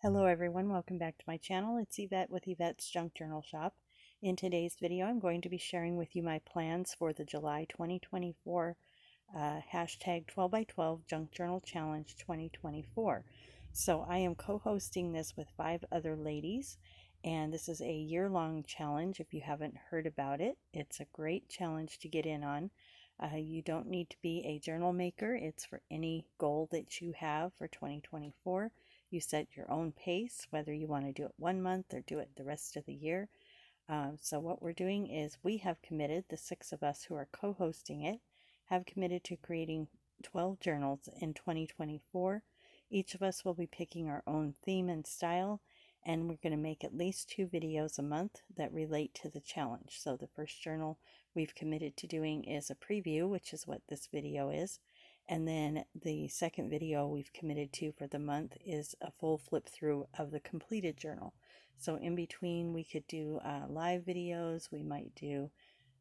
Hello everyone, welcome back to my channel. It's Yvette with Yvette's Junk Journal Shop. In today's video, I'm going to be sharing with you my plans for the July 2024 hashtag 12 by 12 Junk Journal Challenge 2024. So I am co-hosting this with 5 other ladies, and this is a year-long challenge. If you haven't heard about it, it's a great challenge to get in on. You don't need to be a journal maker. It's for any goal that you have for 2024. You set your own pace, whether you want to do it 1 month or do it the rest of the year. So what we're doing is we have committed, the 6 of us who are co-hosting it, have committed to creating 12 journals in 2024. Each of us will be picking our own theme and style, and we're going to make at least 2 videos a month that relate to the challenge. So the first journal we've committed to doing is a preview, which is what this video is. And then the second video we've committed to for the month is a full flip through of the completed journal. So in between we could do live videos, we might do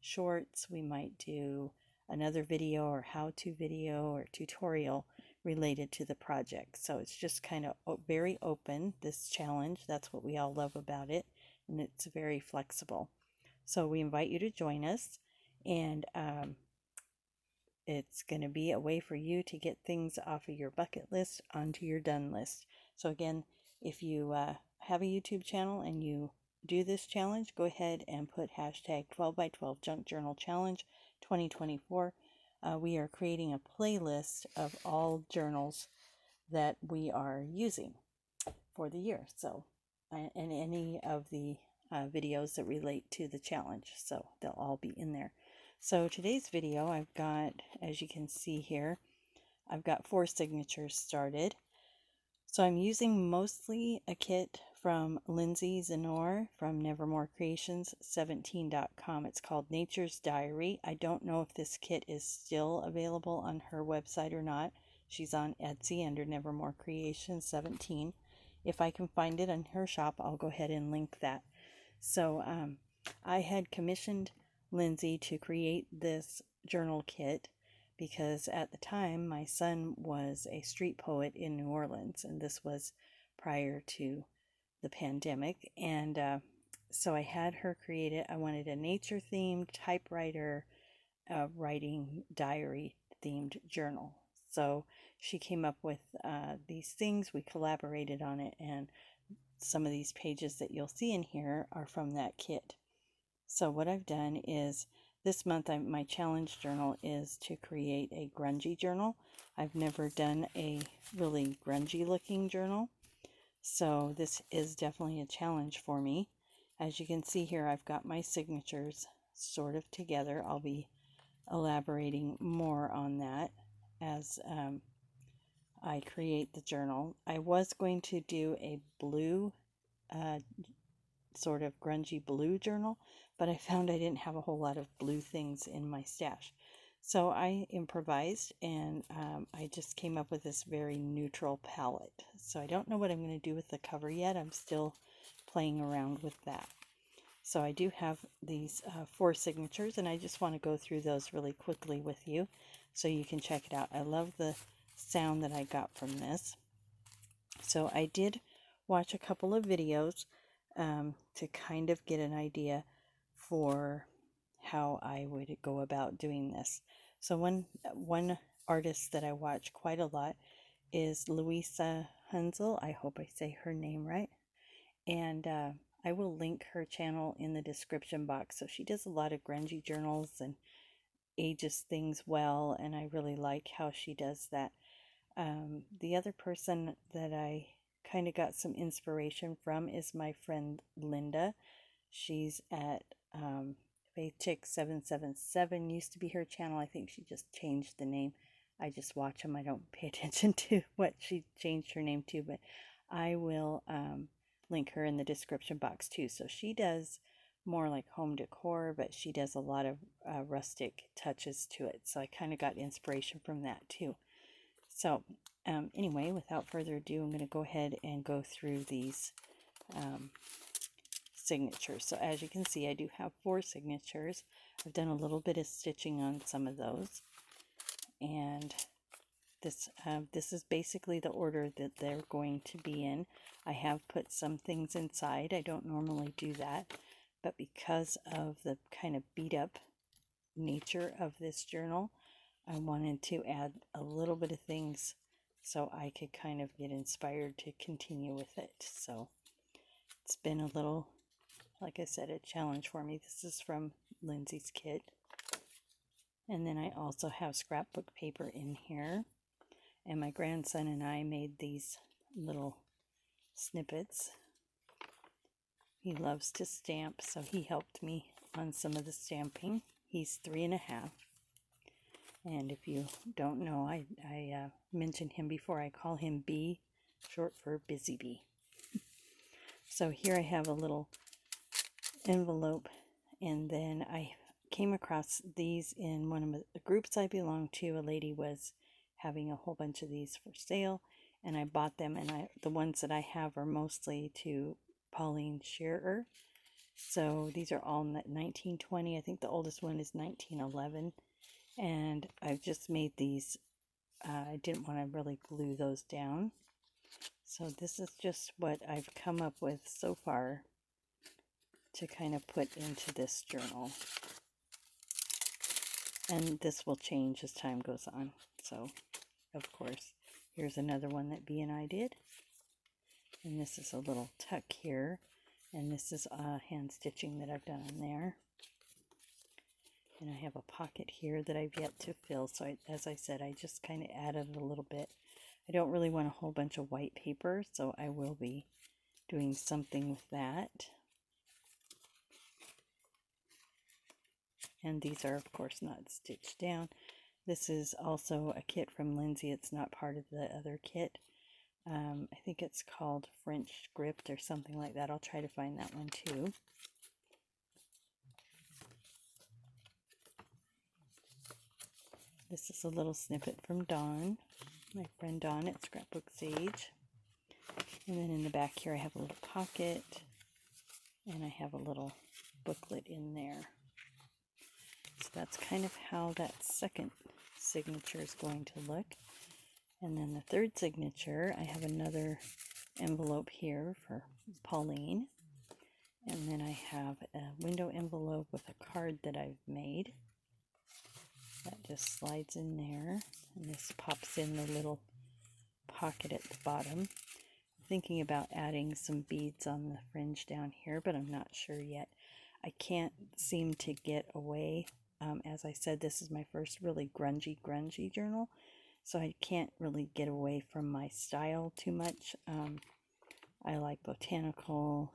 shorts, we might do another video or how-to video or tutorial related to the project. So it's just kind of very open, this challenge. That's what we all love about it, and it's very flexible. So we invite you to join us, and it's going to be a way for you to get things off of your bucket list onto your done list. So again, if you have a YouTube channel and you do this challenge, go ahead and put hashtag 12 by 12 Junk Journal Challenge 2024. We are creating a playlist of all journals that we are using for the year. So, and any of the videos that relate to the challenge. So they'll all be in there. So today's video, I've got, as you can see here, I've got 4 signatures started. So I'm using mostly a kit from Lindsay Zenor from nevermorecreations17.com. It's called Nature's Diary. I don't know if this kit is still available on her website or not. She's on Etsy under Nevermore Creations 17. If I can find it in her shop, I'll go ahead and link that. So I had commissioned Lindsay to create this journal kit because at the time my son was a street poet in New Orleans, and this was prior to the pandemic. And so I had her create it. I wanted a nature themed typewriter writing diary themed journal. So she came up with these things. We collaborated on it, and some of these pages that you'll see in here are from that kit. So what I've done is this month my challenge journal is to create a grungy journal. I've never done a really grungy looking journal, so this is definitely a challenge for me. As you can see here, I've got my signatures sort of together. I'll be elaborating more on that as I create the journal. I was going to do a blue sort of grungy blue journal, but I found I didn't have a whole lot of blue things in my stash. So I improvised, and I just came up with this very neutral palette. So I don't know what I'm going to do with the cover yet. I'm still playing around with that. So I do have these 4 signatures, and I just want to go through those really quickly with you so you can check it out. I love the sound that I got from this. So I did watch a couple of videos to kind of get an idea for how I would go about doing this. So one artist that I watch quite a lot is Louisa Hunzel. I hope I say her name right. And I will link her channel in the description box. So she does a lot of grungy journals and ages things well, and I really like how she does that. The other person that I kind of got some inspiration from is my friend Linda. She's at FaithChick777 used to be her channel. I think she just changed the name. I just watch them. I don't pay attention to what she changed her name to, but I will link her in the description box too. So she does more like home decor, but she does a lot of rustic touches to it. So I kind of got inspiration from that too. So anyway, without further ado, I'm going to go ahead and go through these signatures. So as you can see, I do have 4 signatures. I've done a little bit of stitching on some of those, and This is basically the order that they're going to be in. I have put some things inside. I don't normally do that, but because of the kind of beat up nature of this journal, I wanted to add a little bit of things so I could kind of get inspired to continue with it. So it's been a little, like I said, a challenge for me. This is from Lindsay's kit. And then I also have scrapbook paper in here. And my grandson and I made these little snippets. He loves to stamp, so he helped me on some of the stamping. He's 3.5. And if you don't know, I mentioned him before. I call him B, short for Busy Bee. So here I have a little envelope, and then I came across these in one of the groups I belong to. A lady was having a whole bunch of these for sale, and I bought them, and the ones that I have are mostly to Pauline Shearer. So these are all 1920. I think the oldest one is 1911, and I've just made these. I didn't want to really glue those down, so this is just what I've come up with so far to kind of put into this journal. And this will change as time goes on. So, of course, here's another one that B and I did. And this is a little tuck here. And this is hand stitching that I've done on there. And I have a pocket here that I've yet to fill. So, as I said, I just kind of added a little bit. I don't really want a whole bunch of white paper, so I will be doing something with that. And these are, of course, not stitched down. This is also a kit from Lindsay. It's not part of the other kit. I think it's called French Script or something like that. I'll try to find that one too. This is a little snippet from Dawn, my friend Dawn at Scrapbook Sage. And then in the back here I have a little pocket, and I have a little booklet in there. So that's kind of how that second signature is going to look. And then the third signature, I have another envelope here for Pauline. And then I have a window envelope with a card that I've made. That just slides in there. And this pops in the little pocket at the bottom. I'm thinking about adding some beads on the fringe down here, but I'm not sure yet. I can't seem to get away. As I said, this is my first really grungy journal, so I can't really get away from my style too much. I like botanical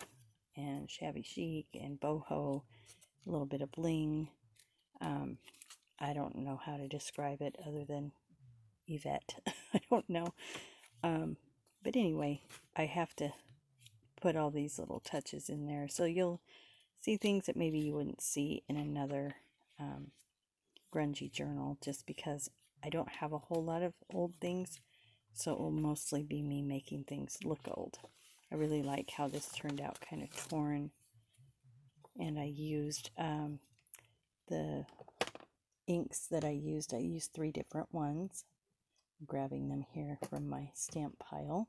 and shabby chic and boho, a little bit of bling. I don't know how to describe it other than Yvette. I don't know. But anyway, I have to put all these little touches in there, so you'll see things that maybe you wouldn't see in another grungy journal, just because I don't have a whole lot of old things, so it will mostly be me making things look old. I really like how this turned out kind of torn, and I used the inks that I used 3 different ones. I'm grabbing them here from my stamp pile.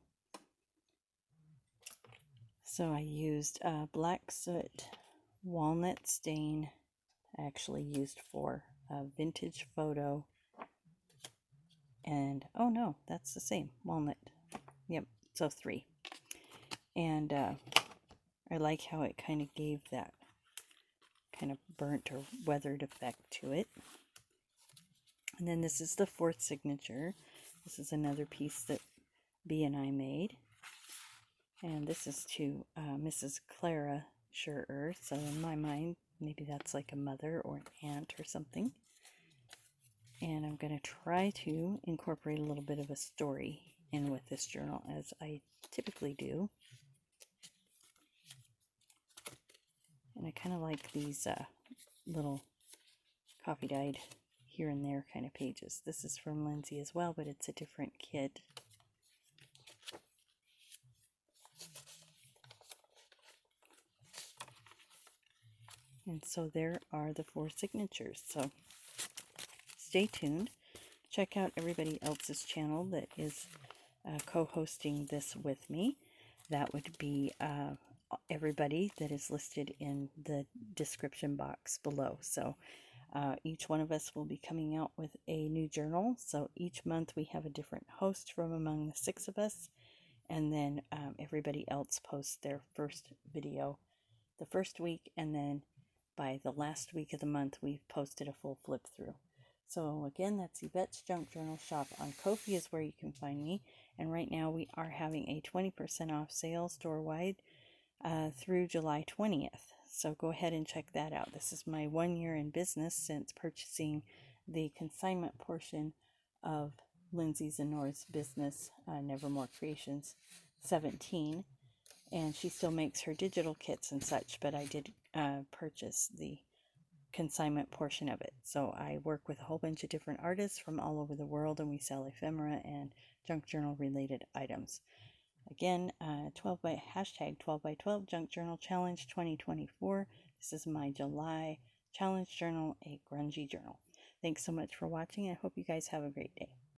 So I used black soot, walnut stain. I actually used for a vintage photo, and oh no, that's the same, walnut. Yep, so 3. And I like how it kind of gave that kind of burnt or weathered effect to it. And then this is the 4th signature. This is another piece that B and I made, and this is to Mrs. Clara Shearer. So in my mind, maybe that's like a mother or an aunt or something. And I'm going to try to incorporate a little bit of a story in with this journal, as I typically do. And I kind of like these little coffee dyed here and there kind of pages. This is from Lindsay as well, but it's a different kit. And so there are the 4 signatures. So stay tuned. check out everybody else's channel that is co-hosting this with me. That would be everybody that is listed in the description box below. So each one of us will be coming out with a new journal. So each month we have a different host from among the 6 of us. And then everybody else posts their first video the first week. And then by the last week of the month, we've posted a full flip through. So again, that's Yvette's Junk Journal Shop on Ko-fi is where you can find me. And right now we are having a 20% off sale store-wide through July 20th. So go ahead and check that out. This is my 1 year in business since purchasing the consignment portion of Lindsay's and Nora's business, Nevermore Creations 17. And she still makes her digital kits and such, but I did purchase the consignment portion of it. So I work with a whole bunch of different artists from all over the world, and we sell ephemera and junk journal related items. Again, hashtag 12 by 12 Junk Journal Challenge 2024. This is my July challenge journal, a grungy journal. Thanks so much for watching. I hope you guys have a great day.